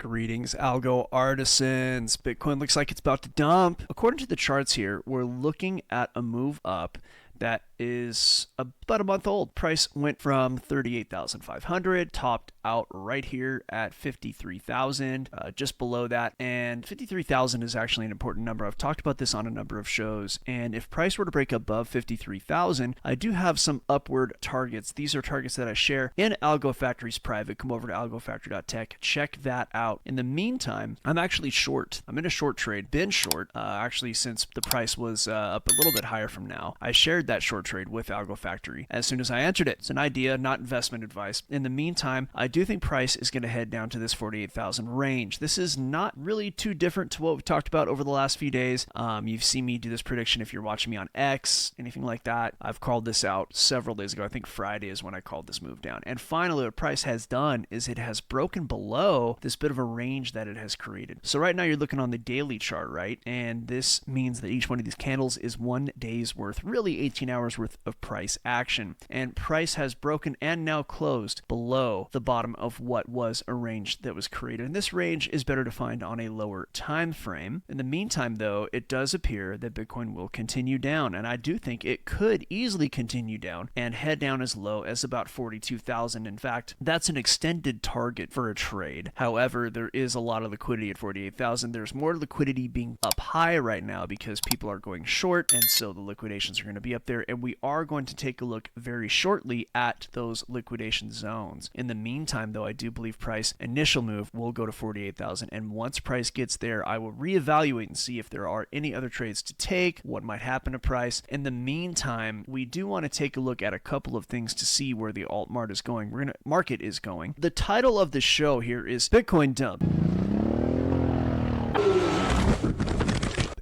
Greetings, Algo artisans. Bitcoin looks like it's about to dump. According to the charts here, we're looking at a move up that is about a month old. Price went from 38,500, topped out right here at 53,000, just below that. And 53,000 is actually an important number. I've talked about this on a number of shows. And if price were to break above 53,000, I do have some upward targets. These are targets that I share in Algo Factory's private. Come over to algofactory.tech. Check that out. In the meantime, I'm actually short. I'm in a short trade. Been short, actually, since the price was up a little bit higher from now. I shared that short trade with Algo Factory as soon as I entered it. It's an idea, not investment advice. In the meantime, I do think price is going to head down to this 48,000 range. This is not really too different to what we've talked about over the last few days. You've seen me do this prediction if you're watching me on X, anything like that. I've called this out several days ago. I think Friday is when I called this move down. And finally, what price has done is it has broken below this bit of a range that it has created. So right now you're looking on the daily chart, right? And this means that each one of these candles is 1 day's worth, really 18 hours worth of price action. And price has broken and now closed below the bottom of what was a range that was created. And this range is better defined on a lower time frame. In the meantime, though, it does appear that Bitcoin will continue down. And I do think it could easily continue down and head down as low as about 42,000. In fact, that's an extended target for a trade. However, there is a lot of liquidity at 48,000. There's more liquidity being up high right now because people are going short. And so the liquidations are going to be up there. And we are going to take a look very shortly at those liquidation zones. In the meantime, though, I do believe price initial move will go to 48,000. And once price gets there, I will reevaluate and see if there are any other trades to take, what might happen to price. In the meantime, we do want to take a look at a couple of things to see where the alt market is going. The title of the show here is Bitcoin Dump.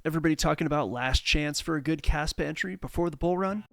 Everybody talking about last chance for a good Kaspa entry before the bull run?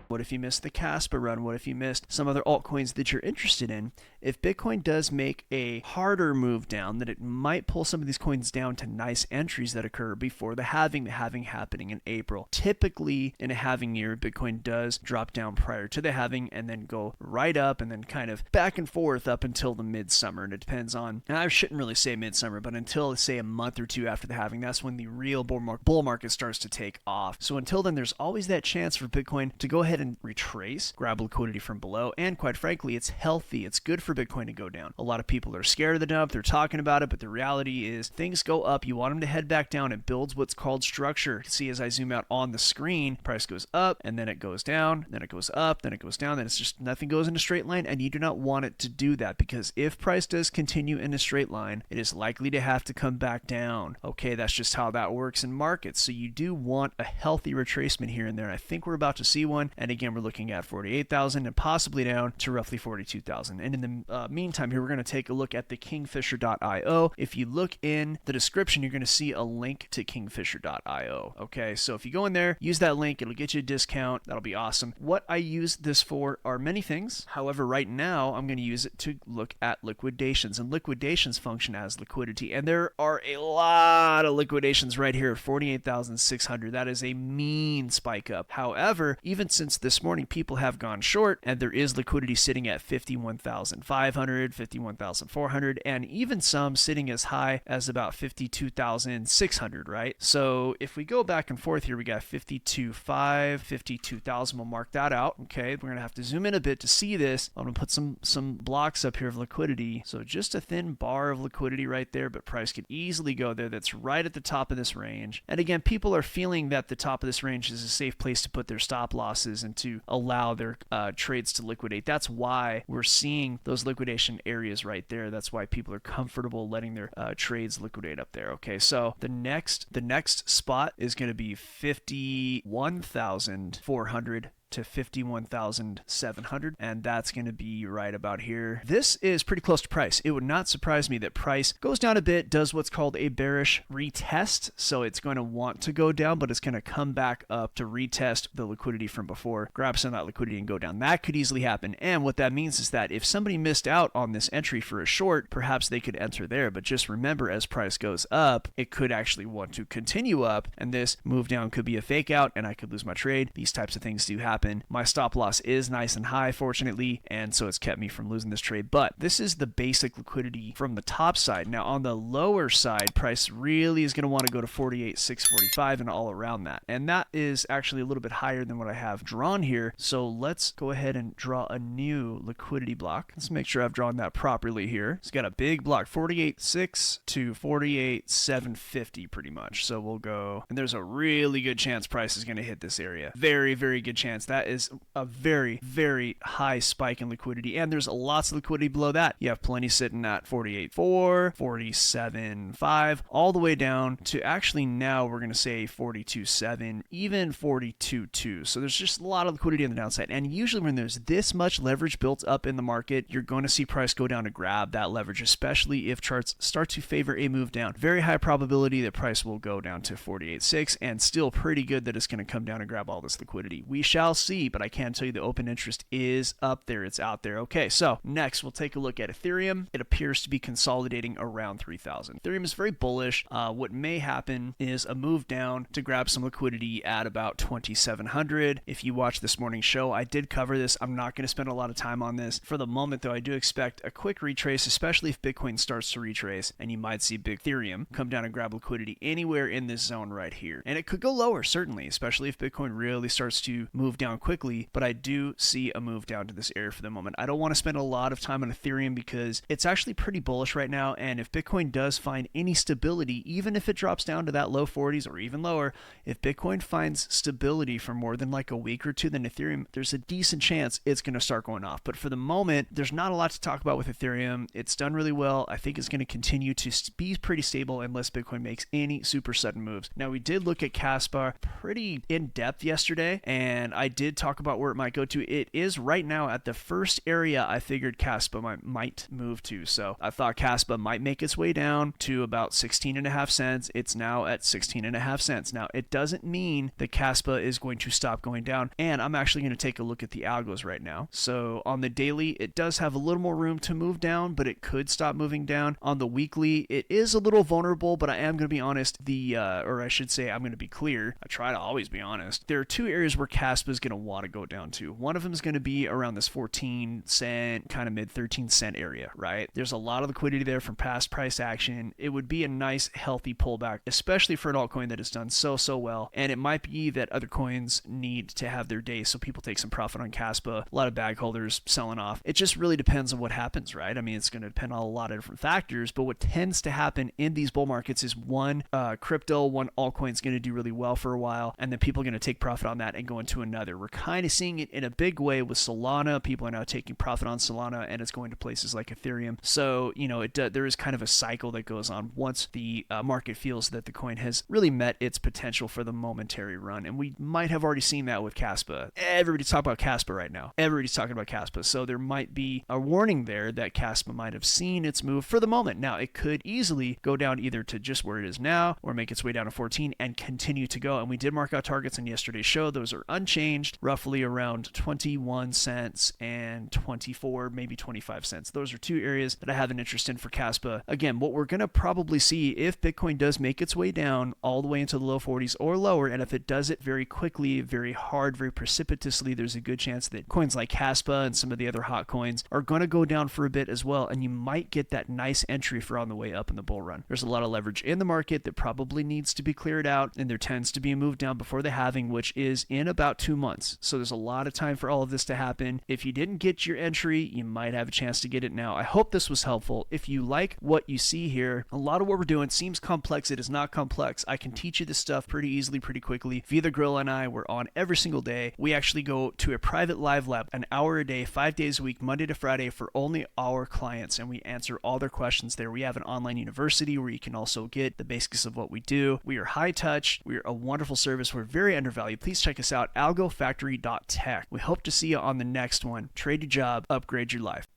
What if you missed the Kaspa run? What if you missed some other altcoins that you're interested in? If Bitcoin does make a harder move down, then it might pull some of these coins down to nice entries that occur before the halving happening in April. Typically, in a halving year, Bitcoin does drop down prior to the halving and then go right up and then kind of back and forth up until the midsummer. And it depends on, and I shouldn't really say midsummer, but until, say, a month or two after the halving, that's when the real bull market starts to take off. So until then, there's always that chance for Bitcoin to go ahead and retrace, grab liquidity from below, and quite frankly, it's healthy. It's good for Bitcoin to go down. A lot of people are scared of the dump. They're talking about it, but the reality is things go up. You want them to head back down. It builds what's called structure. See, as I zoom out on the screen, price goes up, and then it goes down, then it goes up, then it goes down, then it's just nothing goes in a straight line, and you do not want it to do that because if price does continue in a straight line, it is likely to have to come back down. Okay, that's just how that works in markets. So you do want a healthy retracement here and there. I think we're about to see one, and again, we're looking at 48,000 and possibly down to roughly 42,000. And in the meantime here, we're going to take a look at the Kingfisher.io. If you look in the description, you're going to see a link to Kingfisher.io. Okay, so if you go in there, use that link, it'll get you a discount. That'll be awesome. What I use this for are many things. However, right now, I'm going to use it to look at liquidations, and liquidations function as liquidity. And there are a lot of liquidations right here at 48,600. That is a mean spike up. However, even since this morning, people have gone short, and there is liquidity sitting at 51,500, 51,400, and even some sitting as high as about 52,600, right? So if we go back and forth here, we got 52,500, 52,000. We'll mark that out. Okay, we're gonna have to zoom in a bit to see this. I'm gonna put some blocks up here of liquidity. So just a thin bar of liquidity right there, but price could easily go there. That's right at the top of this range. And again, people are feeling that the top of this range is a safe place to put their stop losses and to allow their trades to liquidate. That's why we're seeing those liquidation areas right there. That's why people are comfortable letting their trades liquidate up there. Okay, so the next spot is going to be 51,400 to 51,700, and that's going to be right about here. This is pretty close to price. It would not surprise me that price goes down a bit, does what's called a bearish retest, so it's going to want to go down, but it's going to come back up to retest the liquidity from before, grab some of that liquidity and go down. That could easily happen, and what that means is that if somebody missed out on this entry for a short, perhaps they could enter there, but just remember, as price goes up, it could actually want to continue up, and this move down could be a fake out, and I could lose my trade. These types of things do happen. happen. My stop loss is nice and high, fortunately, and so it's kept me from losing this trade. But this is the basic liquidity from the top side. Now on the lower side, price really is going to want to go to 48,645 and all around that. And that is actually a little bit higher than what I have drawn here. So let's go ahead and draw a new liquidity block. Let's make sure I've drawn that properly here. It's got a big block, 48.6 to 48.750 pretty much. So we'll go, and there's a really good chance price is going to hit this area. Very, very good chance. That is a very, very high spike in liquidity. And there's lots of liquidity below that. You have plenty sitting at 48.4, 47.5, all the way down to actually now we're going to say 42.7, even 42.2. So there's just a lot of liquidity on the downside. And usually when there's this much leverage built up in the market, you're going to see price go down to grab that leverage, especially if charts start to favor a move down. Very high probability that price will go down to 48.6, and still pretty good that it's going to come down and grab all this liquidity. We shall see, but I can tell you the open interest is up there. It's out there. Okay, so next we'll take a look at Ethereum. It appears to be consolidating around 3,000. Ethereum is very bullish. What may happen is a move down to grab some liquidity at about 2,700. If you watch this morning's show, I did cover this. I'm not going to spend a lot of time on this. For the moment, though, I do expect a quick retrace, especially if Bitcoin starts to retrace, and you might see big Ethereum come down and grab liquidity anywhere in this zone right here. And it could go lower, certainly, especially if Bitcoin really starts to move down quickly, but I do see a move down to this area for the moment. I don't want to spend a lot of time on Ethereum because it's actually pretty bullish right now, and if Bitcoin does find any stability, even if it drops down to that low 40s or even lower, if Bitcoin finds stability for more than like a week or two, then Ethereum, there's a decent chance it's going to start going off. But for the moment, there's not a lot to talk about with Ethereum. It's done really well. I think it's going to continue to be pretty stable unless Bitcoin makes any super sudden moves. Now, we did look at Kaspa pretty in depth yesterday, and I did talk about where it might go to. It is right now at the first area I figured Kaspa might move to. So I thought Kaspa might make its way down to about 16.5 cents. It's now at 16.5 cents. Now, it doesn't mean that Kaspa is going to stop going down, and I'm actually going to take a look at the algos right now. So on the daily, it does have a little more room to move down, but it could stop moving down. On the weekly, it is a little vulnerable, but I am going to be honest, or I should say I'm going to be clear. I try to always be honest. There are two areas where Kaspa is going to want to go down to. One of them is going to be around this 14 cent, kind of mid 13 cent area, right? There's a lot of liquidity there from past price action. It would be a nice, healthy pullback, especially for an altcoin that has done so well. And it might be that other coins need to have their day, so people take some profit on Kaspa. A lot of bag holders selling off. It just really depends on what happens, right? I mean, it's going to depend on a lot of different factors, but what tends to happen in these bull markets is one crypto, one altcoin is going to do really well for a while, and then people are going to take profit on that and go into another. We're kind of seeing it in a big way with Solana. People are now taking profit on Solana, and it's going to places like Ethereum. So, you know, there is kind of a cycle that goes on once the market feels that the coin has really met its potential for the momentary run. And we might have already seen that with Kaspa. Everybody's talking about Kaspa right now. Everybody's talking about Kaspa. So there might be a warning there that Kaspa might have seen its move for the moment. Now, it could easily go down either to just where it is now or make its way down to 14 and continue to go. And we did mark out targets in yesterday's show. Those are unchanged, roughly around 21 cents and 24, maybe 25 cents. Those are two areas that I have an interest in for Kaspa. Again, what we're going to probably see if Bitcoin does make its way down all the way into the low 40s or lower, and if it does it very quickly, very hard, very precipitously, there's a good chance that coins like Kaspa and some of the other hot coins are going to go down for a bit as well, and you might get that nice entry for on the way up in the bull run. There's a lot of leverage in the market that probably needs to be cleared out, and there tends to be a move down before the halving, which is in about 2 months. So there's a lot of time for all of this to happen. If you didn't get your entry, you might have a chance to get it now. I hope this was helpful. If you like what you see here, a lot of what we're doing seems complex. It is not complex. I can teach you this stuff pretty easily, pretty quickly. Via the Grill and I, we're on every single day. We actually go to a private live lab, an hour a day, 5 days a week, Monday to Friday, for only our clients, and we answer all their questions there. We have an online university where you can also get the basics of what we do. We are high touch. We are a wonderful service. We're very undervalued. Please check us out, algofactory.tech. We hope to see you on the next one. Trade your job, upgrade your life.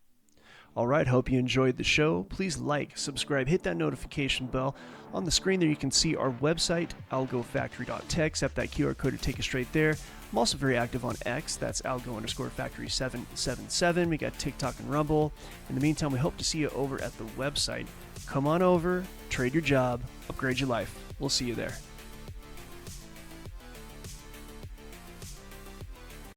All right, hope you enjoyed the show. Please like, subscribe, hit that notification bell. On the screen there, you can see our website, algofactory.tech. Step that QR code to take you straight there. I'm also very active on X. That's algo_factory777. We got TikTok and Rumble. In the meantime, we hope to see you over at the website. Come on over, trade your job, upgrade your life. We'll see you there.